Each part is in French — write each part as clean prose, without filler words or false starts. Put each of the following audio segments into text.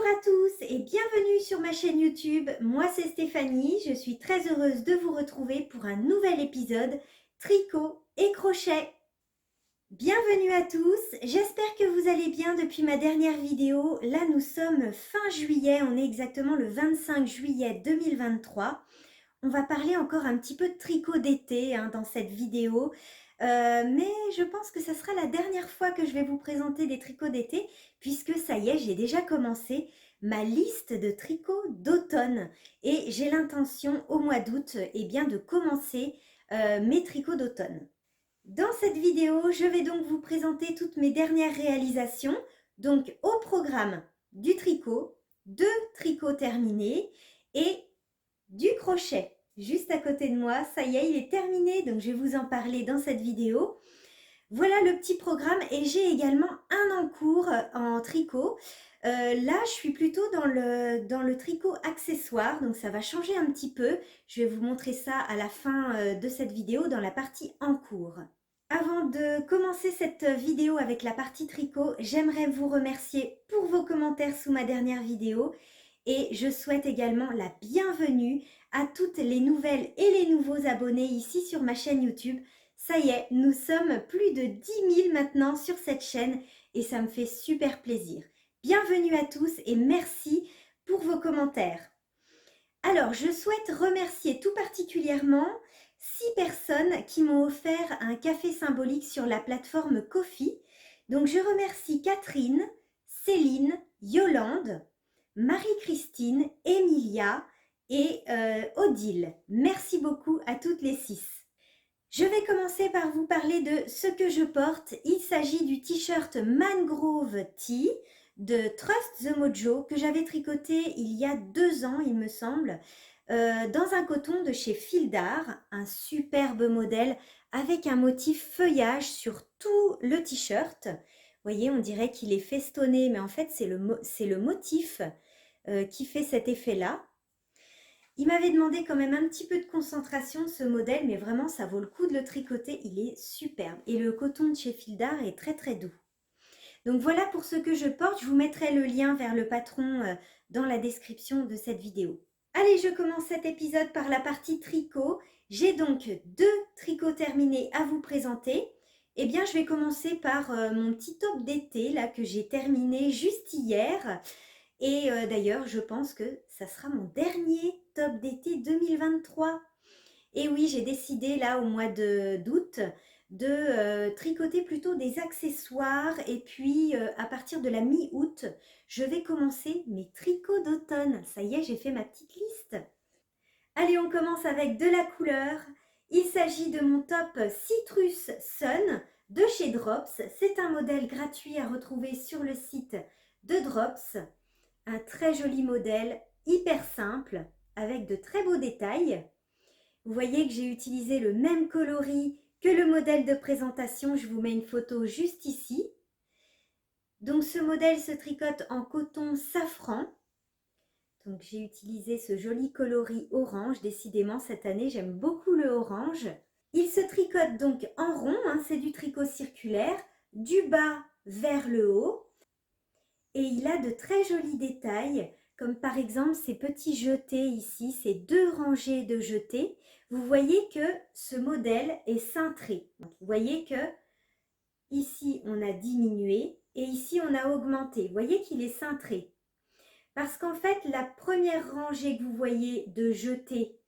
à tous et bienvenue sur ma chaîne YouTube. Moi c'est Stéphanie, je suis très heureuse de vous retrouver pour un nouvel épisode tricot et crochet. Bienvenue à tous, j'espère que vous allez bien depuis ma dernière vidéo. Là nous sommes fin juillet, on est exactement le 25 juillet 2023. On va parler encore un petit peu de tricot d'été dans cette vidéo. Mais je pense que ça sera la dernière fois que je vais vous présenter des tricots d'été puisque ça y est, j'ai déjà commencé ma liste de tricots d'automne et j'ai l'intention au mois d'août de commencer mes tricots d'automne. Dans cette vidéo, je vais donc vous présenter toutes mes dernières réalisations. Donc au programme du tricot, 2 tricots terminés et du crochet. Juste à côté de moi, ça y est, il est terminé, donc je vais vous en parler dans cette vidéo. Voilà le petit programme et j'ai également un en cours en tricot. Là, je suis plutôt dans le tricot accessoire, donc ça va changer un petit peu. Je vais vous montrer ça à la fin de cette vidéo dans la partie en cours. Avant de commencer cette vidéo avec la partie tricot, j'aimerais vous remercier pour vos commentaires sous ma dernière vidéo. Et je souhaite également la bienvenue à toutes les nouvelles et les nouveaux abonnés ici sur ma chaîne YouTube. Ça y est, nous sommes plus de 10 000 maintenant sur cette chaîne et ça me fait super plaisir. Bienvenue à tous et merci pour vos commentaires. Alors, je souhaite remercier tout particulièrement 6 personnes qui m'ont offert un café symbolique sur la plateforme Ko-fi. Donc, je remercie Catherine, Céline, Yolande, Marie-Christine, Emilia et Odile. Merci beaucoup à toutes les 6. Je vais commencer par vous parler de ce que je porte. Il s'agit du t-shirt Mangrove Tee de Trust the Mojo que j'avais tricoté il y a 2 ans, il me semble, dans un coton de chez Fil d'Art, un superbe modèle avec un motif feuillage sur tout le t-shirt. Vous voyez, on dirait qu'il est festonné, mais en fait, c'est le motif qui fait cet effet-là. Il m'avait demandé quand même un petit peu de concentration ce modèle, mais vraiment ça vaut le coup de le tricoter, il est superbe. Et le coton de chez Fil d'Art est très très doux. Donc voilà pour ce que je porte, je vous mettrai le lien vers le patron dans la description de cette vidéo. Allez, je commence cet épisode par la partie tricot. J'ai donc 2 tricots terminés à vous présenter. Eh bien, je vais commencer par mon petit top d'été là que j'ai terminé juste hier. Et d'ailleurs, je pense que ça sera mon dernier top d'été 2023. Et oui, j'ai décidé là au mois d'août de tricoter plutôt des accessoires. Et puis à partir de la mi-août, je vais commencer mes tricots d'automne. Ça y est, j'ai fait ma petite liste. Allez, on commence avec de la couleur. Il s'agit de mon top Citrus Sun de chez Drops. C'est un modèle gratuit à retrouver sur le site de Drops. Un très joli modèle, hyper simple, avec de très beaux détails. Vous voyez que j'ai utilisé le même coloris que le modèle de présentation. Je vous mets une photo juste ici. Donc ce modèle se tricote en coton safran. Donc j'ai utilisé ce joli coloris orange. Décidément, cette année, j'aime beaucoup le orange. Il se tricote donc en rond, c'est du tricot circulaire, du bas vers le haut. Et il a de très jolis détails, comme par exemple ces petits jetés ici, ces 2 rangées de jetés. Vous voyez que ce modèle est cintré. Donc, vous voyez que ici on a diminué et ici on a augmenté. Vous voyez qu'il est cintré. Parce qu'en fait, la première rangée que vous voyez de jetés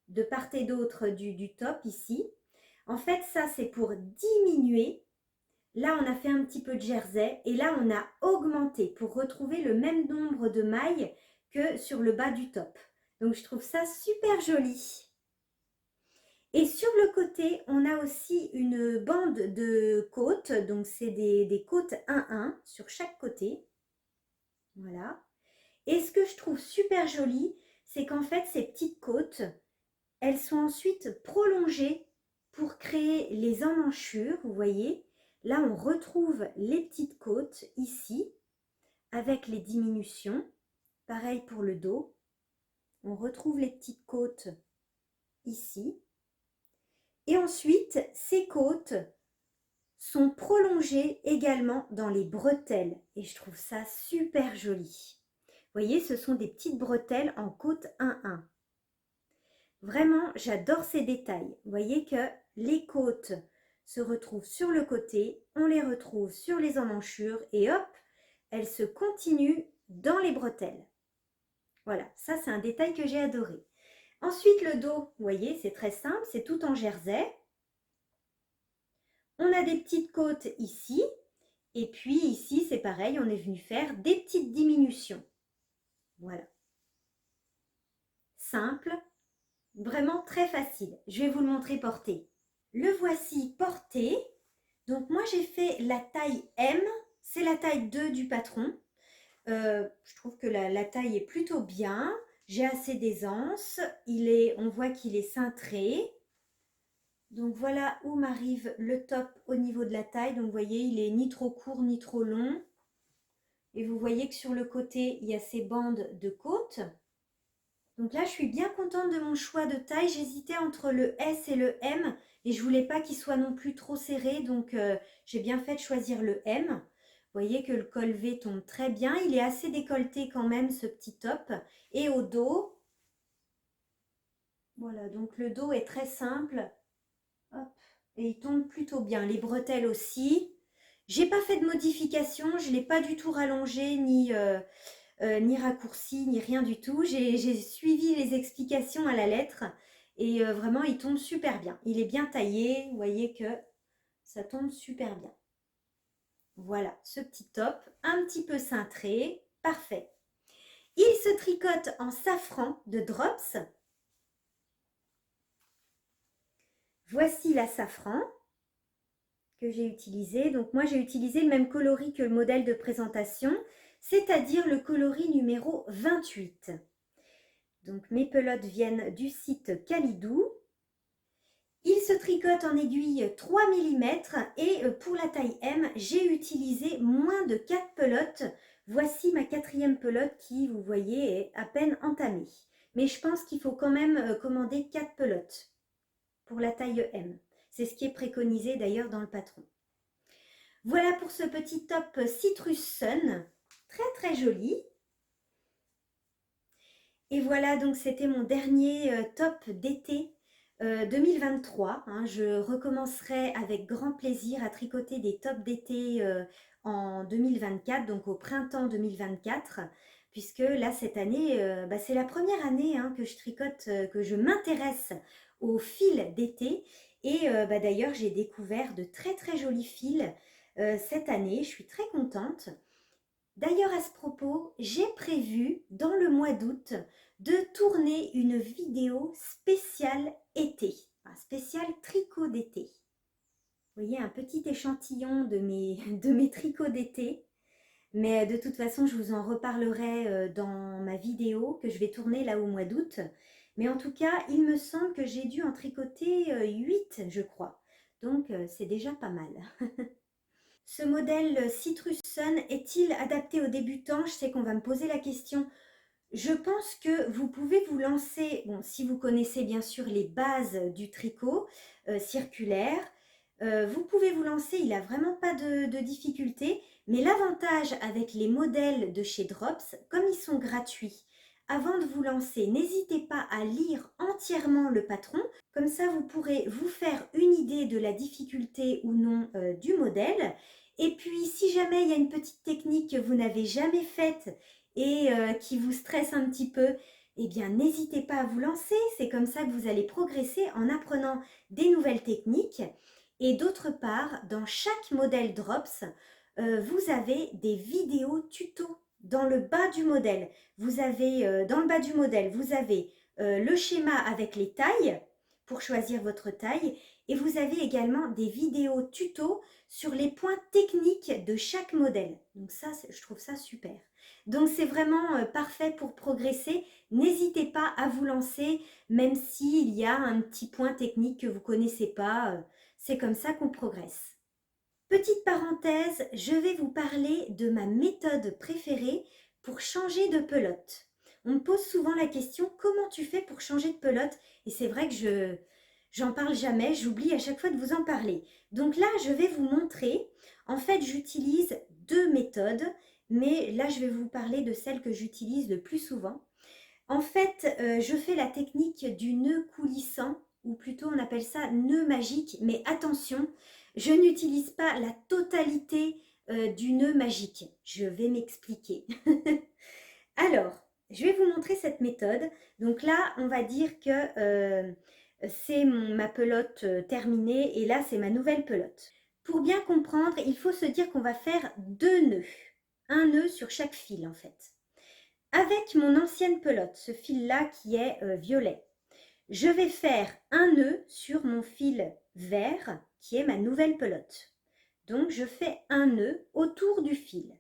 de part et d'autre du top ici, en fait ça c'est pour diminuer. Là, on a fait un petit peu de jersey et là, on a augmenté pour retrouver le même nombre de mailles que sur le bas du top. Donc, je trouve ça super joli. Et sur le côté, on a aussi une bande de côtes. Donc, c'est des côtes 1-1 sur chaque côté. Voilà. Et ce que je trouve super joli, c'est qu'en fait, ces petites côtes, elles sont ensuite prolongées pour créer les emmanchures, vous voyez. Là, on retrouve les petites côtes ici, avec les diminutions. Pareil pour le dos. On retrouve les petites côtes ici. Et ensuite, ces côtes sont prolongées également dans les bretelles. Et je trouve ça super joli. voyez, ce sont des petites bretelles en côte 1-1. Vraiment, j'adore ces détails. Vous voyez que les côtes se retrouvent sur le côté, on les retrouve sur les emmanchures et hop, elles se continuent dans les bretelles. Voilà, ça c'est un détail que j'ai adoré. Ensuite, le dos, vous voyez, c'est très simple, c'est tout en jersey. On a des petites côtes ici, et puis ici, c'est pareil, on est venu faire des petites diminutions. Voilà. Simple, vraiment très facile. Je vais vous le montrer porté. Le voici porté. Donc moi, j'ai fait la taille M, c'est la taille 2 du patron. Je trouve que la taille est plutôt bien. J'ai assez d'aisance. On voit qu'il est cintré. Donc voilà où m'arrive le top au niveau de la taille. Donc vous voyez, il est ni trop court ni trop long. Et vous voyez que sur le côté, il y a ces bandes de côte. Donc là, je suis bien contente de mon choix de taille. J'hésitais entre le S et le M. Et je voulais pas qu'il soit non plus trop serré. Donc j'ai bien fait de choisir le M. Vous voyez que le col V tombe très bien. Il est assez décolleté quand même, ce petit top. Et au dos, voilà, donc le dos est très simple. Hop, et il tombe plutôt bien. Les bretelles aussi. J'ai pas fait de modification, je l'ai pas du tout rallongé ni raccourci, ni rien du tout. J'ai suivi les explications à la lettre et vraiment il tombe super bien. Il est bien taillé, vous voyez que ça tombe super bien. Voilà, ce petit top, un petit peu cintré, parfait. Il se tricote en safran de Drops. Voici la safran que j'ai utilisé. Donc moi j'ai utilisé le même coloris que le modèle de présentation, c'est-à-dire le coloris numéro 28. Donc mes pelotes viennent du site Calidou. Il se tricote en aiguille 3 mm et pour la taille M, j'ai utilisé moins de 4 pelotes. Voici ma 4e pelote qui, vous voyez, est à peine entamée. Mais je pense qu'il faut quand même commander 4 pelotes pour la taille M. C'est ce qui est préconisé d'ailleurs dans le patron. Voilà pour ce petit top Citrus Sun, très très joli. Et voilà, donc c'était mon dernier top d'été 2023. Je recommencerai avec grand plaisir à tricoter des tops d'été en 2024, donc au printemps 2024, puisque là, cette année, c'est la première année que je tricote, que je m'intéresse aux fils d'été. Et d'ailleurs, j'ai découvert de très très jolis fils cette année. Je suis très contente. D'ailleurs, à ce propos, j'ai prévu dans le mois d'août de tourner une vidéo spéciale été, un spécial tricot d'été. Vous voyez, un petit échantillon de mes tricots d'été. Mais de toute façon, je vous en reparlerai dans ma vidéo que je vais tourner là au mois d'août. Mais en tout cas, il me semble que j'ai dû en tricoter 8, je crois. Donc, c'est déjà pas mal. Ce modèle Citrus Sun est-il adapté aux débutants? Je sais qu'on va me poser la question. Je pense que vous pouvez vous lancer, bon, si vous connaissez bien sûr les bases du tricot circulaire, vous pouvez vous lancer, il n'a vraiment pas de difficulté. Mais l'avantage avec les modèles de chez Drops, comme ils sont gratuits, avant de vous lancer, n'hésitez pas à lire entièrement le patron. Comme ça, vous pourrez vous faire une idée de la difficulté ou non du modèle. Et puis, si jamais il y a une petite technique que vous n'avez jamais faite et qui vous stresse un petit peu, eh bien, n'hésitez pas à vous lancer. C'est comme ça que vous allez progresser en apprenant des nouvelles techniques. Et d'autre part, dans chaque modèle Drops, vous avez des vidéos tutos dans le bas du modèle. Vous avez, dans le bas du modèle, vous avez le schéma avec les tailles pour choisir votre taille. Et vous avez également des vidéos tutos sur les points techniques de chaque modèle. Donc ça, je trouve ça super. Donc c'est vraiment parfait pour progresser. N'hésitez pas à vous lancer, même s'il y a un petit point technique que vous ne connaissez pas. C'est comme ça qu'on progresse. Petite parenthèse, je vais vous parler de ma méthode préférée pour changer de pelote. On me pose souvent la question, comment tu fais pour changer de pelote? Et c'est vrai que j'en parle jamais, j'oublie à chaque fois de vous en parler. Donc là, je vais vous montrer. En fait, j'utilise deux méthodes mais là je vais vous parler de celle que j'utilise le plus souvent. En fait, je fais la technique du nœud coulissant, ou plutôt on appelle ça nœud magique, mais attention, je n'utilise pas la totalité du nœud magique. Je vais m'expliquer. Alors, je vais vous montrer cette méthode. Donc là, on va dire que c'est ma pelote terminée et là, c'est ma nouvelle pelote. Pour bien comprendre, il faut se dire qu'on va faire 2 nœuds. Un nœud sur chaque fil en fait. Avec mon ancienne pelote, ce fil-là qui est violet, je vais faire un nœud sur mon fil vert qui est ma nouvelle pelote. Donc, je fais un nœud autour du fil,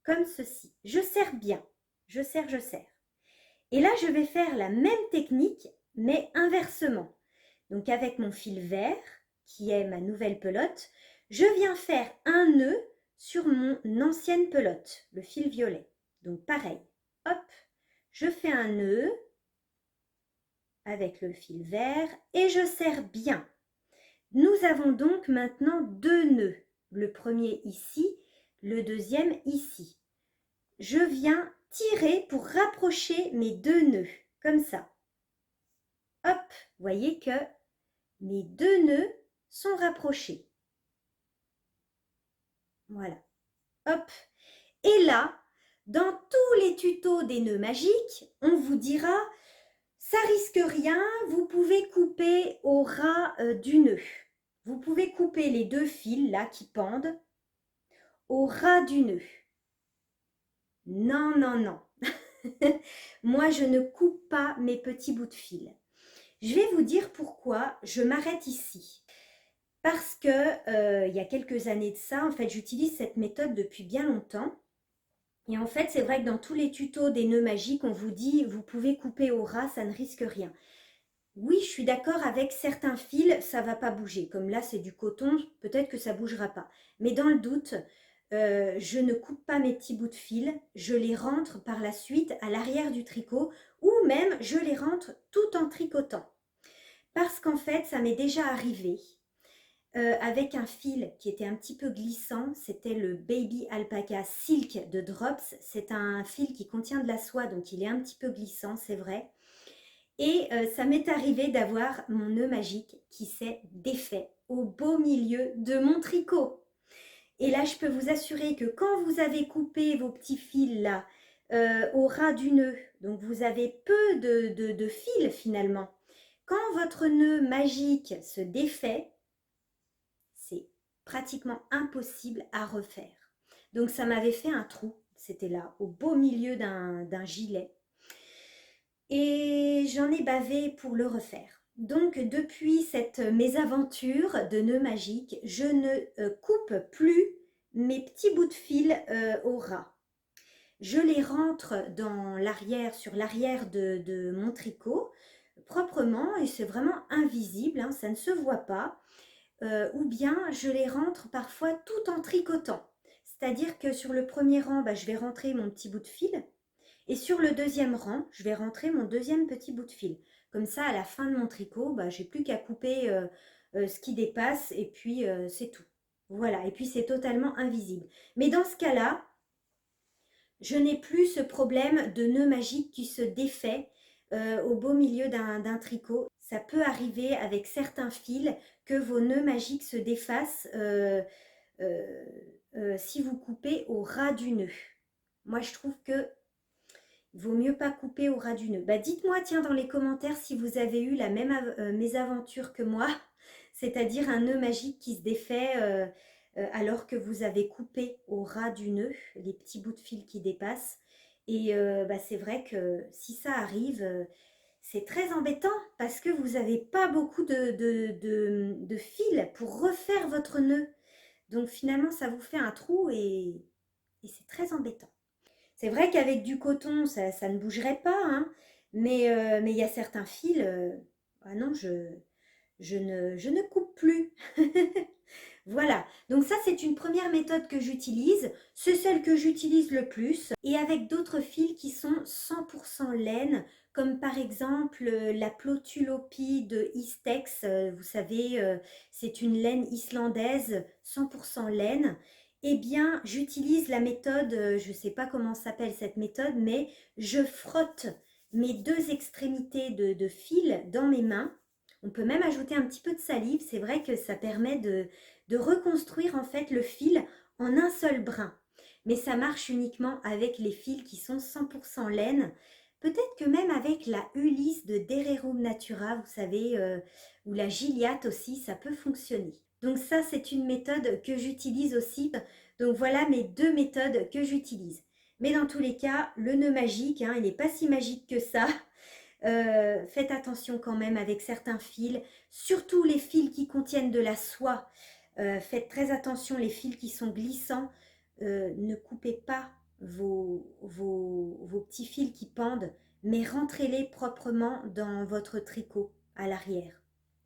comme ceci. Je serre bien, je serre, je serre. Et là, je vais faire la même technique, mais inversement. Donc, avec mon fil vert, qui est ma nouvelle pelote, je viens faire un nœud sur mon ancienne pelote, le fil violet. Donc, pareil, hop, je fais un nœud avec le fil vert et je serre bien. Nous avons donc maintenant 2 nœuds. Le premier ici, le deuxième ici. Je viens tirer pour rapprocher mes 2 nœuds, comme ça. Hop, vous voyez que mes 2 nœuds sont rapprochés. Voilà. Hop. Et là, dans tous les tutos des nœuds magiques, on vous dira, ça risque rien, vous pouvez couper au ras du nœud. Vous pouvez couper les 2 fils là qui pendent au ras du nœud. Non, non, non. Moi, je ne coupe pas mes petits bouts de fil. Je vais vous dire pourquoi je m'arrête ici. Parce que il y a quelques années de ça, en fait, j'utilise cette méthode depuis bien longtemps. Et en fait, c'est vrai que dans tous les tutos des nœuds magiques, on vous dit, vous pouvez couper au ras, ça ne risque rien. Oui, je suis d'accord avec certains fils, ça ne va pas bouger. Comme là, c'est du coton, peut-être que ça ne bougera pas. Mais dans le doute, je ne coupe pas mes petits bouts de fil, je les rentre par la suite à l'arrière du tricot ou même je les rentre tout en tricotant. Parce qu'en fait, ça m'est déjà arrivé avec un fil qui était un petit peu glissant, c'était le Baby Alpaca Silk de Drops. C'est un fil qui contient de la soie, donc il est un petit peu glissant, c'est vrai. Et ça m'est arrivé d'avoir mon nœud magique qui s'est défait au beau milieu de mon tricot. Et là, je peux vous assurer que quand vous avez coupé vos petits fils là, au ras du nœud, donc vous avez peu de fils finalement, quand votre nœud magique se défait, c'est pratiquement impossible à refaire. Donc ça m'avait fait un trou, c'était là, au beau milieu d'un gilet. Et j'en ai bavé pour le refaire. Donc depuis cette mésaventure de nœud magique, je ne coupe plus mes petits bouts de fil au ras. Je les rentre dans l'arrière, sur l'arrière de mon tricot, proprement, et c'est vraiment invisible, hein, ça ne se voit pas. Ou bien je les rentre parfois tout en tricotant. C'est-à-dire que sur le premier rang, je vais rentrer mon petit bout de fil. Et sur le deuxième rang, je vais rentrer mon deuxième petit bout de fil. Comme ça, à la fin de mon tricot, j'ai plus qu'à couper ce qui dépasse et puis c'est tout. Voilà, et puis c'est totalement invisible. Mais dans ce cas-là, je n'ai plus ce problème de nœud magique qui se défait au beau milieu d'un tricot. Ça peut arriver avec certains fils que vos nœuds magiques se défassent si vous coupez au ras du nœud. Moi, je trouve que il vaut mieux pas couper au ras du nœud. Dites-moi, tiens, dans les commentaires si vous avez eu la même mésaventure que moi, c'est-à-dire un nœud magique qui se défait alors que vous avez coupé au ras du nœud, les petits bouts de fil qui dépassent. Et c'est vrai que si ça arrive, c'est très embêtant parce que vous n'avez pas beaucoup de fil pour refaire votre nœud. Donc finalement, ça vous fait un trou et c'est très embêtant. C'est vrai qu'avec du coton, ça ne bougerait pas, hein, mais il y a certains fils, ah non, je ne coupe plus. Voilà, donc ça c'est une première méthode que j'utilise, c'est celle que j'utilise le plus, et avec d'autres fils qui sont 100% laine, comme par exemple la Plotulopie de Istex, vous savez, c'est une laine islandaise 100% laine, Eh bien, j'utilise la méthode, je ne sais pas comment s'appelle cette méthode, mais je frotte mes deux extrémités de fil dans mes mains. On peut même ajouter un petit peu de salive. C'est vrai que ça permet de reconstruire en fait le fil en un seul brin. Mais ça marche uniquement avec les fils qui sont 100% laine. Peut-être que même avec la Ulysse de Dererum Natura, vous savez, ou la Gilliatt aussi, ça peut fonctionner. Donc ça, c'est une méthode que j'utilise aussi. Donc voilà mes deux méthodes que j'utilise. Mais dans tous les cas, le nœud magique, hein, il n'est pas si magique que ça. Faites attention quand même avec certains fils, surtout les fils qui contiennent de la soie. Faites très attention, les fils qui sont glissants. Ne coupez pas vos petits fils qui pendent, mais rentrez-les proprement dans votre tricot à l'arrière.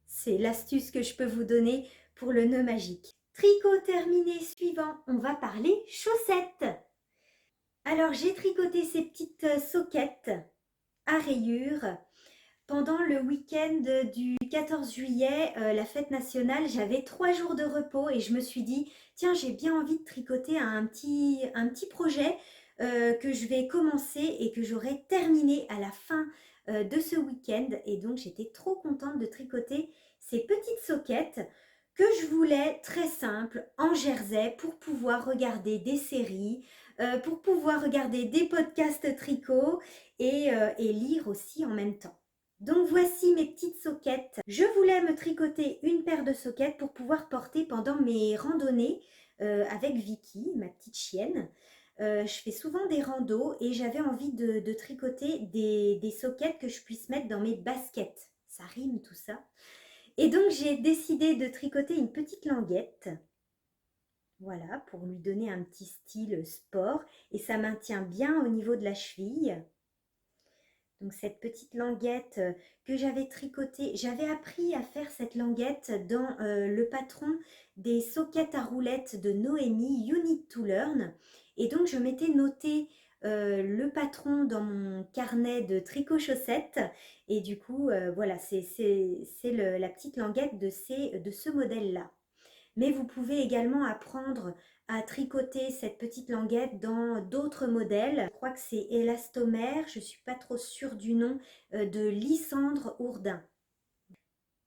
C'est l'astuce que je peux vous donner pour le nœud magique. Tricot terminé, suivant, on va parler chaussettes. Alors j'ai tricoté ces petites soquettes à rayures. Pendant le week-end du 14 juillet, la fête nationale, j'avais 3 jours de repos et je me suis dit, tiens, j'ai bien envie de tricoter un petit projet que je vais commencer et que j'aurai terminé à la fin de ce week-end. Et donc, j'étais trop contente de tricoter ces petites soquettes que je voulais très simples en jersey pour pouvoir regarder des séries, pour pouvoir regarder des podcasts tricot et lire aussi en même temps. Donc voici mes petites soquettes. Je voulais me tricoter une paire de soquettes pour pouvoir porter pendant mes randonnées avec Vicky, ma petite chienne. Je fais souvent des randos et j'avais envie de tricoter des soquettes que je puisse mettre dans mes baskets. Ça rime tout ça. Et donc j'ai décidé de tricoter une petite languette. Voilà, pour lui donner un petit style sport. Et ça maintient bien au niveau de la cheville. Donc cette petite languette que j'avais tricotée, j'avais appris à faire cette languette dans le patron des soquettes à roulettes de Noémie, You Need to Learn. Et donc je m'étais noté le patron dans mon carnet de tricot chaussettes. Et du coup, voilà, c'est la petite languette de ce modèle-là. Mais vous pouvez également apprendre à tricoter cette petite languette dans d'autres modèles. Je crois que c'est Élastomère, je ne suis pas trop sûre du nom, de Lysandre Ourdin.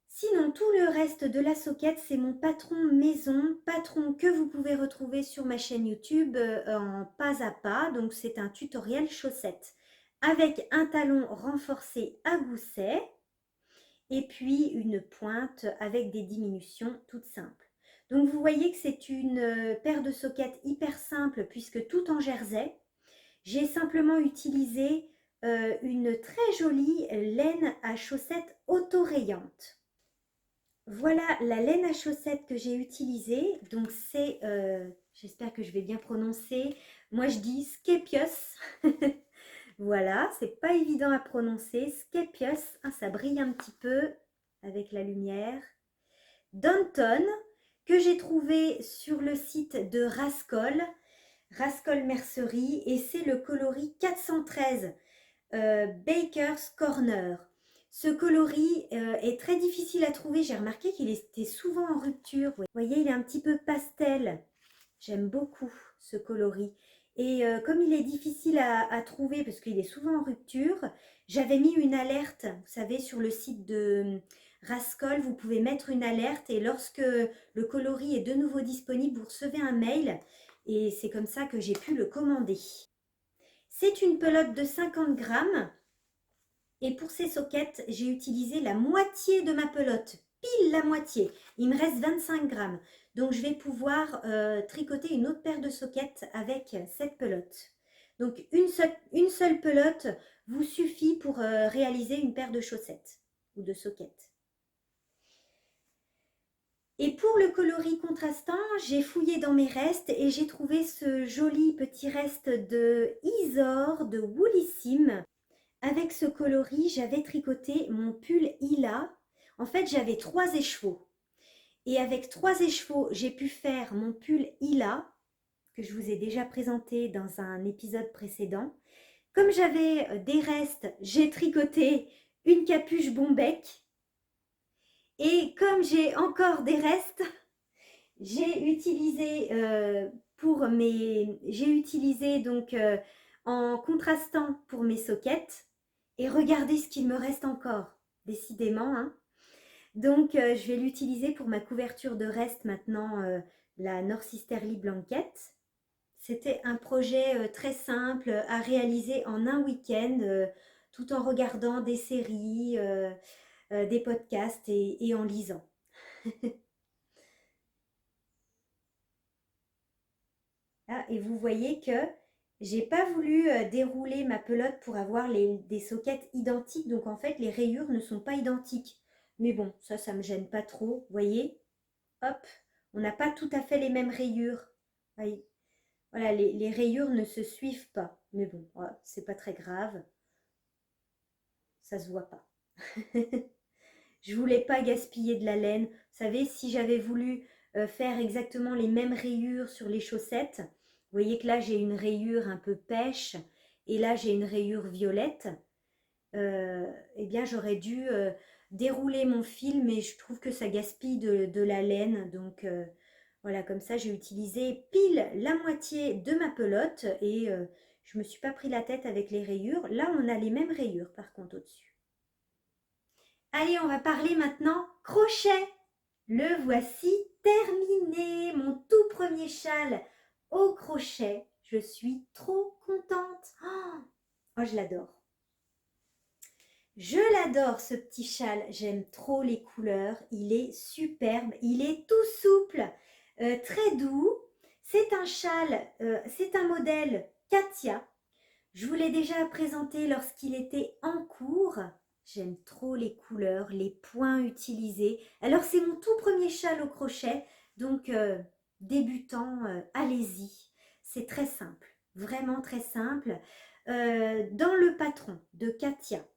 Sinon, tout le reste de la soquette, c'est mon patron maison, patron que vous pouvez retrouver sur ma chaîne YouTube en pas à pas. Donc c'est un tutoriel chaussette avec un talon renforcé à gousset et puis une pointe avec des diminutions toutes simples. Donc vous voyez que c'est une paire de soquettes hyper simple puisque tout en jersey. J'ai simplement utilisé une très jolie laine à chaussettes auto-rayante. Voilà la laine à chaussettes que j'ai utilisée. Donc c'est, j'espère que je vais bien prononcer, moi je dis Skepios. Voilà, c'est pas évident à prononcer. Skepios, ah, ça brille un petit peu avec la lumière. Danton, que j'ai trouvé sur le site de Rascol, Rascol Mercerie, et c'est le coloris 413 Baker's Corner. Ce coloris est très difficile à trouver. J'ai remarqué qu'il était souvent en rupture. Vous voyez, il est un petit peu pastel. J'aime beaucoup ce coloris. Et comme il est difficile à trouver parce qu'il est souvent en rupture, j'avais mis une alerte. Vous savez, sur le site de Rascol, vous pouvez mettre une alerte et lorsque le coloris est de nouveau disponible, vous recevez un mail. Et c'est comme ça que j'ai pu le commander. C'est une pelote de 50 grammes. Et pour ces soquettes, j'ai utilisé la moitié de ma pelote, pile la moitié. Il me reste 25 grammes. Donc je vais pouvoir tricoter une autre paire de soquettes avec cette pelote. Donc une seule pelote vous suffit pour réaliser une paire de chaussettes ou de soquettes. Et pour le coloris contrastant, j'ai fouillé dans mes restes et j'ai trouvé ce joli petit reste de Isor de Woolissime. Avec ce coloris, j'avais tricoté mon pull Ila. En fait, j'avais 3 écheveaux. Et avec 3 écheveaux, j'ai pu faire mon pull Ila, que je vous ai déjà présenté dans un épisode précédent. Comme j'avais des restes, j'ai tricoté une capuche bombec. Et comme j'ai encore des restes, j'ai utilisé J'ai utilisé donc en contrastant pour mes sockets. Et regardez ce qu'il me reste encore, décidément, hein. Donc, je vais l'utiliser pour ma couverture de reste maintenant, la North Easterly Blanket. C'était un projet très simple à réaliser en un week-end, tout en regardant des séries, des podcasts et en lisant. Ah, et vous voyez que j'ai pas voulu dérouler ma pelote pour avoir des sockets identiques. Donc en fait, les rayures ne sont pas identiques. Mais bon, ça me gêne pas trop. Vous voyez? Hop, on n'a pas tout à fait les mêmes rayures. Voyez. Voilà, les rayures ne se suivent pas. Mais bon, voilà, c'est pas très grave. Ça se voit pas. Je voulais pas gaspiller de la laine. Vous savez, si j'avais voulu faire exactement les mêmes rayures sur les chaussettes, vous voyez que là j'ai une rayure un peu pêche et là j'ai une rayure violette, eh bien j'aurais dû dérouler mon fil, mais je trouve que ça gaspille de la laine. Donc voilà, comme ça j'ai utilisé pile la moitié de ma pelote et je me suis pas pris la tête avec les rayures. Là on a les mêmes rayures par contre au-dessus. Allez, on va parler maintenant crochet. Le voici terminé, mon tout premier châle au crochet. Je suis trop contente. Oh, je l'adore. Je l'adore ce petit châle, j'aime trop les couleurs, il est superbe, il est tout souple, très doux. C'est un châle, c'est un modèle Katia. Je vous l'ai déjà présenté lorsqu'il était en cours. J'aime trop les couleurs, les points utilisés. Alors c'est mon tout premier châle au crochet, donc débutant, allez-y. C'est très simple, vraiment très simple. Dans le patron de Katia,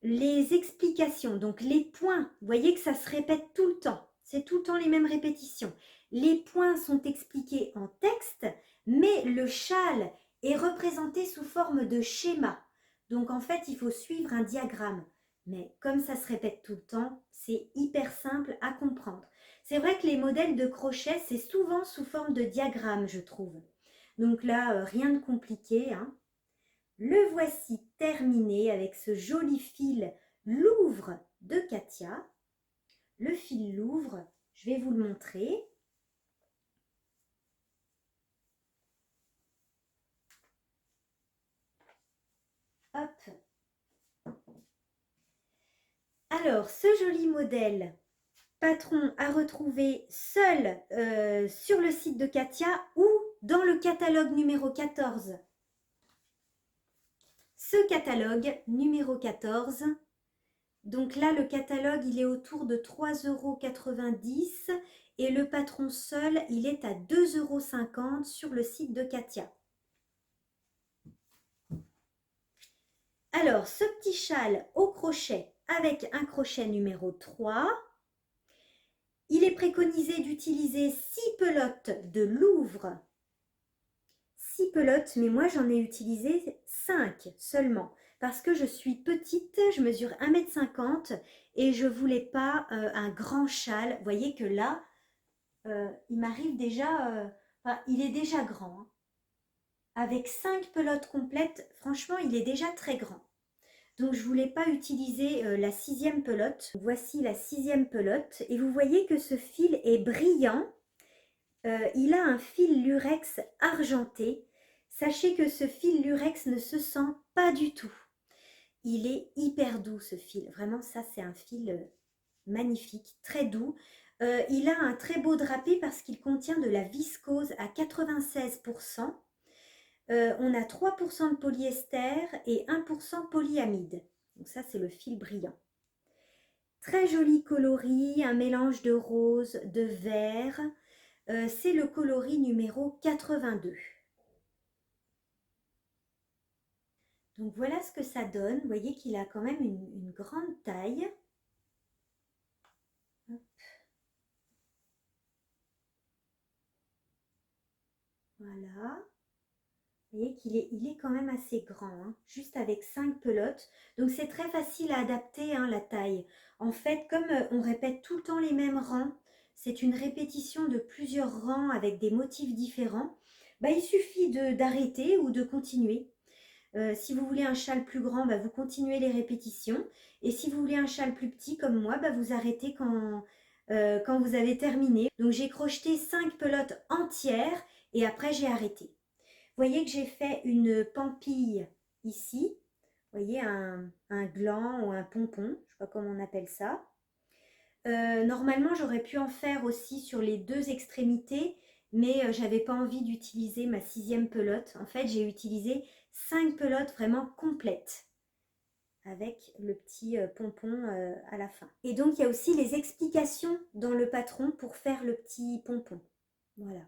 les explications, donc les points, vous voyez que ça se répète tout le temps. C'est tout le temps les mêmes répétitions. Les points sont expliqués en texte, mais le châle est représenté sous forme de schéma. Donc en fait, il faut suivre un diagramme. Mais comme ça se répète tout le temps, c'est hyper simple à comprendre. C'est vrai que les modèles de crochet, c'est souvent sous forme de diagramme, je trouve. Donc là, rien de compliqué, hein. Le voici terminé avec ce joli fil Louvre de Katia. Le fil Louvre, je vais vous le montrer. Hop. Alors, ce joli modèle, patron à retrouver seul sur le site de Katia ou dans le catalogue numéro 14. Ce catalogue numéro 14, donc là le catalogue il est autour de 3,90 € et le patron seul il est à 2,50 € sur le site de Katia. Alors ce petit châle au crochet avec un crochet numéro 3, il est préconisé d'utiliser 6 pelotes de Louvre. 6 pelotes, mais moi j'en ai utilisé 5 seulement. Parce que je suis petite, je mesure 1,50 m et je voulais pas un grand châle. Vous voyez que là, il m'arrive déjà, enfin, il est déjà grand, hein. Avec 5 pelotes complètes, franchement, il est déjà très grand. Donc je voulais pas utiliser la 6e pelote. Voici la 6e pelote et vous voyez que ce fil est brillant. Il a un fil lurex argenté. Sachez que ce fil lurex ne se sent pas du tout. Il est hyper doux ce fil. Vraiment ça c'est un fil magnifique, très doux. Il a un très beau drapé parce qu'il contient de la viscose à 96%. On a 3% de polyester et 1% polyamide. Donc ça c'est le fil brillant. Très joli coloris, un mélange de rose, de vert. C'est le coloris numéro 82. Donc voilà ce que ça donne. Vous voyez qu'il a quand même une grande taille. Hop. Voilà. Vous voyez qu'il est quand même assez grand, hein, juste avec 5 pelotes. Donc c'est très facile à adapter, hein, la taille. En fait, comme on répète tout le temps les mêmes rangs, c'est une répétition de plusieurs rangs avec des motifs différents, bah, il suffit d'arrêter ou de continuer. Si vous voulez un châle plus grand, bah, vous continuez les répétitions. Et si vous voulez un châle plus petit comme moi, bah, vous arrêtez quand vous avez terminé. Donc j'ai crocheté 5 pelotes entières et après j'ai arrêté. Vous voyez que j'ai fait une pampille ici. Vous voyez un gland ou un pompon, je ne sais pas comment on appelle ça. Normalement, j'aurais pu en faire aussi sur les 2 extrémités, mais j'avais pas envie d'utiliser ma 6e pelote. En fait, j'ai utilisé 5 pelotes vraiment complètes avec le petit pompon à la fin. Et donc, il y a aussi les explications dans le patron pour faire le petit pompon. Voilà.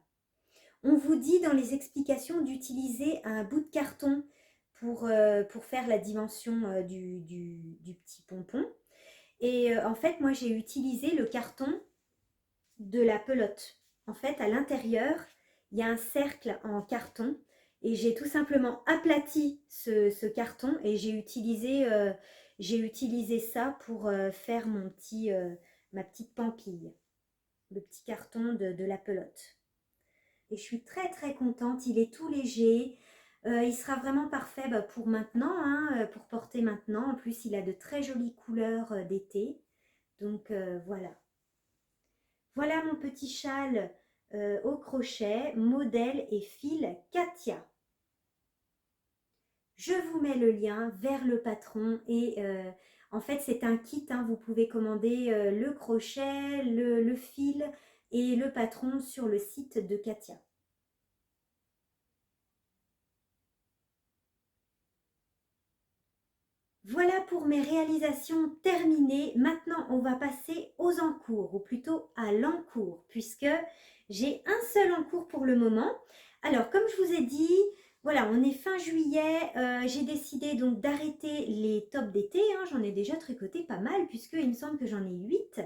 On vous dit dans les explications d'utiliser un bout de carton pour faire la dimension du petit pompon. Et en fait, moi, j'ai utilisé le carton de la pelote. En fait, à l'intérieur, il y a un cercle en carton et j'ai tout simplement aplati ce carton et j'ai utilisé ça pour faire ma petite pampille, le petit carton de la pelote. Et je suis très très contente, il est tout léger. Il sera vraiment parfait pour maintenant, hein, pour porter maintenant. En plus, il a de très jolies couleurs d'été. Donc voilà. Voilà mon petit châle au crochet, modèle et fil Katia. Je vous mets le lien vers le patron et en fait c'est un kit, hein, vous pouvez commander le crochet, le fil et le patron sur le site de Katia. Voilà pour mes réalisations terminées. Maintenant, on va passer aux encours, ou plutôt à l'encours, puisque j'ai un seul encours pour le moment. Alors, comme je vous ai dit, voilà, on est fin juillet. J'ai décidé donc d'arrêter les tops d'été. Hein, j'en ai déjà tricoté pas mal, puisqu'il me semble que j'en ai 8.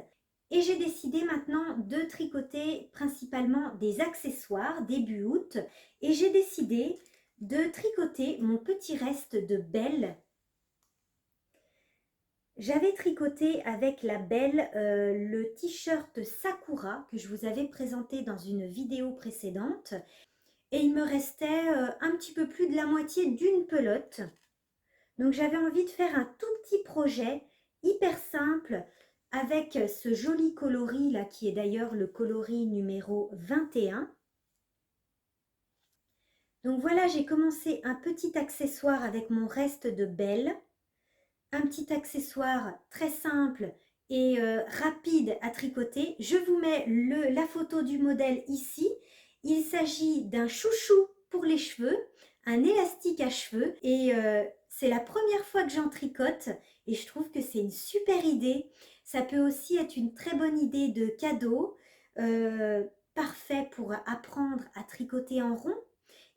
Et j'ai décidé maintenant de tricoter principalement des accessoires début août. Et j'ai décidé de tricoter mon petit reste de belle. J'avais tricoté avec la belle le t-shirt Sakura que je vous avais présenté dans une vidéo précédente. Et il me restait un petit peu plus de la moitié d'une pelote. Donc j'avais envie de faire un tout petit projet hyper simple avec ce joli coloris là qui est d'ailleurs le coloris numéro 21. Donc voilà, j'ai commencé un petit accessoire avec mon reste de belle. Un petit accessoire très simple et rapide à tricoter. Je vous mets la photo du modèle ici. Il s'agit d'un chouchou pour les cheveux, un élastique à cheveux et c'est la première fois que j'en tricote et je trouve que c'est une super idée. Ça peut aussi être une très bonne idée de cadeau, parfait pour apprendre à tricoter en rond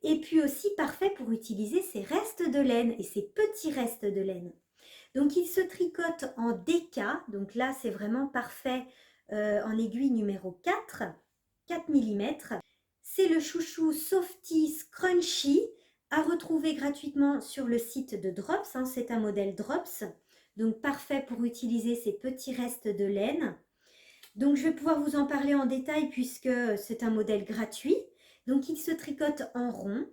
et puis aussi parfait pour utiliser ses restes de laine et ses petits restes de laine. Donc il se tricote en DK, donc là c'est vraiment parfait en aiguille numéro 4 mm. C'est le chouchou Softies Crunchy à retrouver gratuitement sur le site de Drops, hein, c'est un modèle Drops, donc parfait pour utiliser ces petits restes de laine. Donc je vais pouvoir vous en parler en détail puisque c'est un modèle gratuit. Donc il se tricote en rond.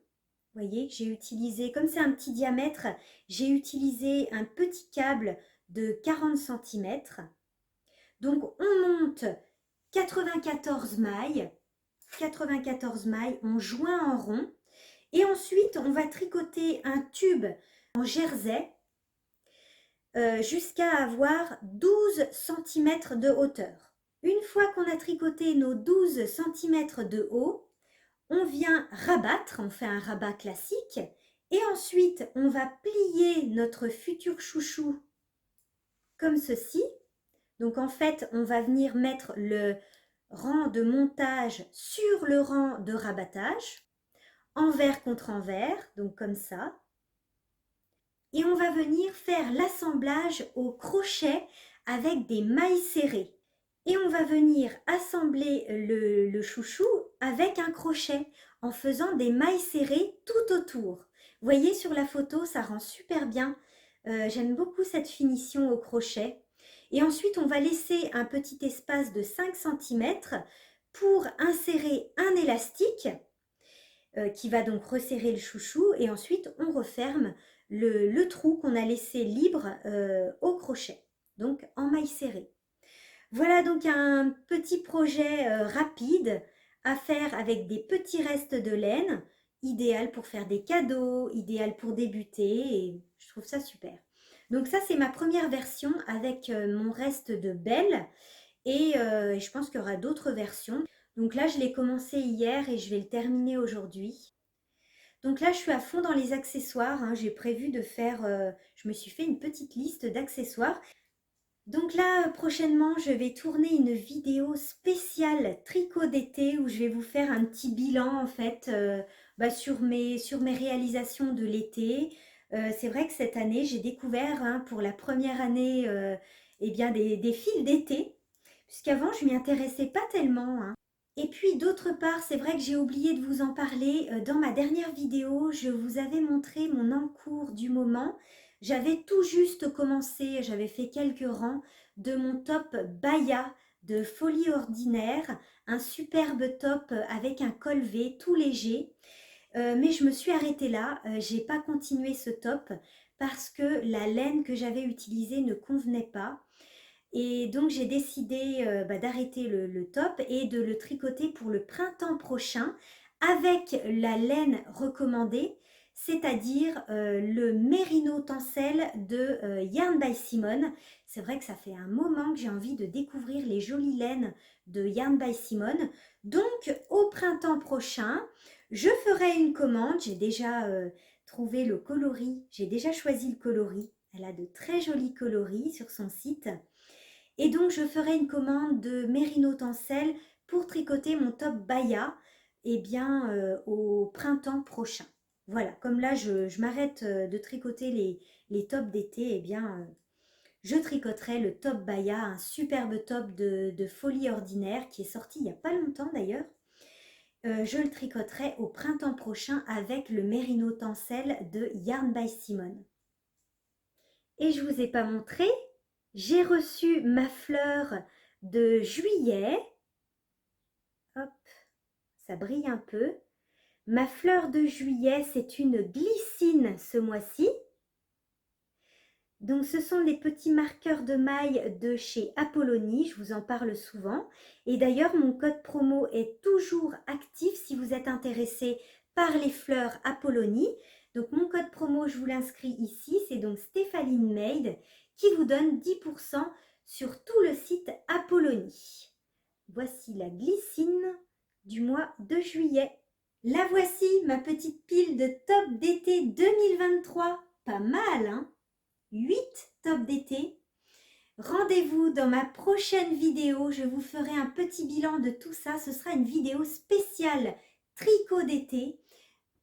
Vous voyez, j'ai utilisé, comme c'est un petit diamètre, j'ai utilisé un petit câble de 40 cm. Donc on monte 94 mailles, on joint en rond. Et ensuite, on va tricoter un tube en jersey jusqu'à avoir 12 cm de hauteur. Une fois qu'on a tricoté nos 12 cm de haut, on vient rabattre, on fait un rabat classique et ensuite on va plier notre futur chouchou comme ceci. Donc en fait on va venir mettre le rang de montage sur le rang de rabattage, envers contre envers, donc comme ça. Et on va venir faire l'assemblage au crochet avec des mailles serrées. Et on va venir assembler le chouchou avec un crochet en faisant des mailles serrées tout autour. Vous voyez sur la photo, ça rend super bien. J'aime beaucoup cette finition au crochet. Et ensuite, on va laisser un petit espace de 5 centimètres pour insérer un élastique qui va donc resserrer le chouchou. Et ensuite, on referme le trou qu'on a laissé libre au crochet, donc en maille serrée. Voilà donc un petit projet rapide à faire avec des petits restes de laine, idéal pour faire des cadeaux, idéal pour débuter, et je trouve ça super. Donc ça, c'est ma première version avec mon reste de belle, et je pense qu'il y aura d'autres versions. Donc là, je l'ai commencé hier et je vais le terminer aujourd'hui. Donc là, je suis à fond dans les accessoires, hein. J'ai prévu de faire, je me suis fait une petite liste d'accessoires. Donc là, prochainement, je vais tourner une vidéo spéciale tricot d'été où je vais vous faire un petit bilan en fait sur mes réalisations de l'été. C'est vrai que cette année, j'ai découvert pour la première année eh bien des fils d'été, puisqu'avant, je m'y intéressais pas tellement, hein. Et puis d'autre part, c'est vrai que j'ai oublié de vous en parler. Dans ma dernière vidéo, je vous avais montré mon encours du moment. J'avais tout juste commencé, j'avais fait quelques rangs de mon top Baya de Folie Ordinaire, un superbe top avec un col V tout léger. Mais je me suis arrêtée là, j'ai pas continué ce top parce que la laine que j'avais utilisée ne convenait pas. Et donc j'ai décidé d'arrêter le top et de le tricoter pour le printemps prochain avec la laine recommandée, c'est-à-dire le Merino Tencel de Yarn by Simone. C'est vrai que ça fait un moment que j'ai envie de découvrir les jolies laines de Yarn by Simone. Donc au printemps prochain, je ferai une commande. J'ai déjà trouvé le coloris, j'ai déjà choisi le coloris. Elle a de très jolis coloris sur son site. Et donc, je ferai une commande de Merino Tencel pour tricoter mon top Baya au printemps prochain. Voilà, comme là, je m'arrête de tricoter les tops d'été, je tricoterai le top Baya, un superbe top de Folie Ordinaire qui est sorti il n'y a pas longtemps d'ailleurs. Je le tricoterai au printemps prochain avec le Merino Tencel de Yarn by Simone. Et je ne vous ai pas montré, j'ai reçu ma fleur de juillet. Hop, ça brille un peu. Ma fleur de juillet, c'est une glycine ce mois-ci. Donc ce sont des petits marqueurs de maille de chez Apollonie, je vous en parle souvent. Et d'ailleurs, mon code promo est toujours actif si vous êtes intéressé par les fleurs Apollonie. Donc mon code promo, je vous l'inscris ici, c'est donc Stéphaline Made qui vous donne 10% sur tout le site Apollonie. Voici la glycine du mois de juillet. La voici, ma petite pile de top d'été 2023. Pas mal, hein? 8 tops d'été. Rendez-vous dans ma prochaine vidéo. Je vous ferai un petit bilan de tout ça. Ce sera une vidéo spéciale tricot d'été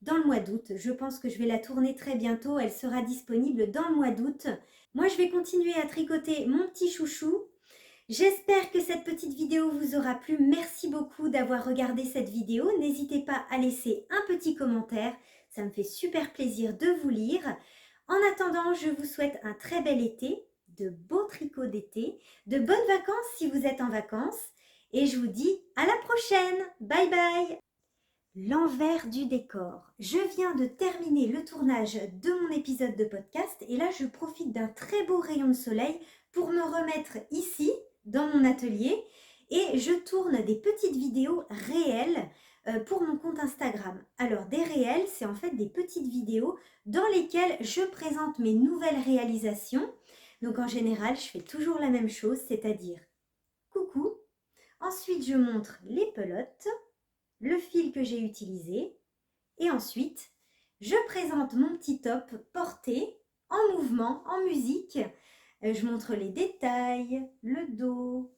dans le mois d'août. Je pense que je vais la tourner très bientôt. Elle sera disponible dans le mois d'août. Moi, je vais continuer à tricoter mon petit chouchou. J'espère que cette petite vidéo vous aura plu. Merci beaucoup d'avoir regardé cette vidéo. N'hésitez pas à laisser un petit commentaire. Ça me fait super plaisir de vous lire. En attendant, je vous souhaite un très bel été, de beaux tricots d'été, de bonnes vacances si vous êtes en vacances. Et je vous dis à la prochaine. Bye bye. L'envers du décor. Je viens de terminer le tournage de mon épisode de podcast et là je profite d'un très beau rayon de soleil pour me remettre ici dans mon atelier et je tourne des petites vidéos réelles pour mon compte Instagram. Alors des réels, c'est en fait des petites vidéos dans lesquelles je présente mes nouvelles réalisations. Donc en général, je fais toujours la même chose, c'est-à-dire coucou. Ensuite, je montre les pelotes, le fil que j'ai utilisé et ensuite je présente mon petit top porté en mouvement, en musique. Je montre les détails, le dos.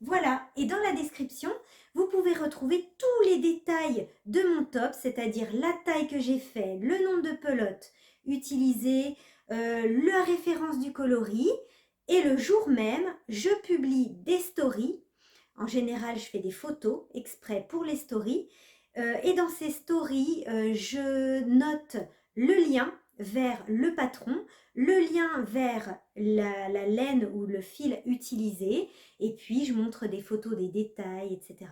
Voilà, et dans la description, vous pouvez retrouver tous les détails de mon top, c'est-à-dire la taille que j'ai fait, le nombre de pelotes utilisées, la référence du coloris. Et le jour même, je publie des stories. En général, je fais des photos exprès pour les stories. Et dans ces stories, je note le lien vers le patron, le lien vers la laine ou le fil utilisé, et puis je montre des photos des détails, etc.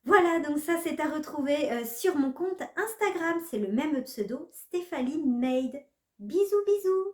Voilà, donc ça c'est à retrouver sur mon compte Instagram, c'est le même pseudo, Stéphaline Made. Bisous bisous.